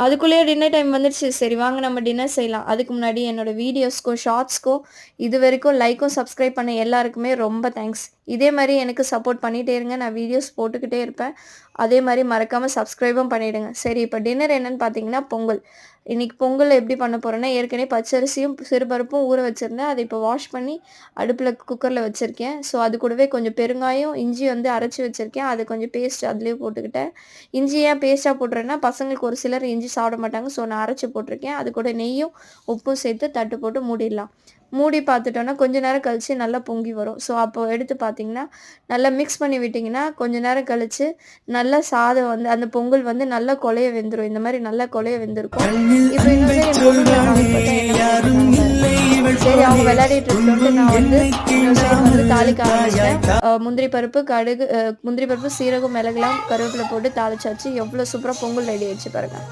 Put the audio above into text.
அதுக்குள்ளேயே dinner time வந்துடுச்சு. சரி வாங்க நம்ம டின்னர் செய்யலாம். அதுக்கு முன்னாடி என்னோட வீடியோஸ்க்கும், ஷார்ட்ஸ்க்கும் இதுவரைக்கும் லைக்கும், சப்ஸ்கிரைப் பண்ண எல்லாருக்குமே ரொம்ப தேங்க்ஸ். இதே மாரி எனக்கு சப்போர்ட் பண்ணிட்டே இருங்க. நான் வீடியோஸ் போட்டுக்கிட்டே இருப்பேன். அதே மாரி மறக்காம சப்ஸ்கிரைபும் பண்ணிடுங்க. சரி இப்ப டின்னர் என்னன்னு பார்த்தீங்கன்னா, பொங்கல். இன்னைக்கு பொங்கல் எப்படி பண்ண போறேன்னா, ஏற்கனவே பச்சரிசியும், சிறுபருப்பும் ஊற வச்சிருந்தேன். அத இப்ப வாஷ் பண்ணி அடுப்புல குக்கர்ல வச்சிருக்கேன். ஸோ அது கூடவே கொஞ்சம் பெருங்காயம், இஞ்சி வந்து அரைச்சு வச்சிருக்கேன். அது கொஞ்சம் பேஸ்ட் அதிலேயே போட்டுக்கிட்டேன். இஞ்சி ஏன் பேஸ்ட்டா போடுறேன்னா, பசங்களுக்கு ஒரு சிலர் இஞ்சி சாப்பிட மாட்டாங்க. ஸோ நான் அரைச்சு போட்டிருக்கேன். அது கூட நெய்யும், உப்பும் சேர்த்து தட்டு போட்டு மூடிடலாம். மூடி பார்த்துட்டோம்னா, கொஞ்ச நேரம் கழிச்சு நல்லா பொங்கி வரும். ஸோ அப்போ எடுத்து பார்த்தீங்கன்னா, நல்லா மிக்ஸ் பண்ணி விட்டீங்கன்னா, கொஞ்ச நேரம் கழிச்சு நல்லா சாதம் வந்து அந்த பொங்கல் வந்து நல்லா கொழைய வெந்துரும். இந்த மாரி நல்லா கொழைய வெந்திருக்கும். இப்போ இன்னொரு சைடு என் பொண்ணுங்கள காமிச்சு பார்த்தா என்ன பண்ணிட்டு இருக்காங்க பாருங்க. சரி அவங்க விளையாடிட்டு இருக்கட்டும்ன்ட்டு நான் வந்து இன்னொரு சைடு வந்து தாளிக்க ஆரம்பிச்சுட்டேன். முந்திரி பருப்பு, கடுகு முந்திரி பருப்பு, சீரகம், மிளகுலாம் கருவேப்பில போட்டு தாளிச்சாச்சு. எவ்வளோ சூப்பரா பொங்கல் ரெடி ஆயிடுச்சு பாருங்க.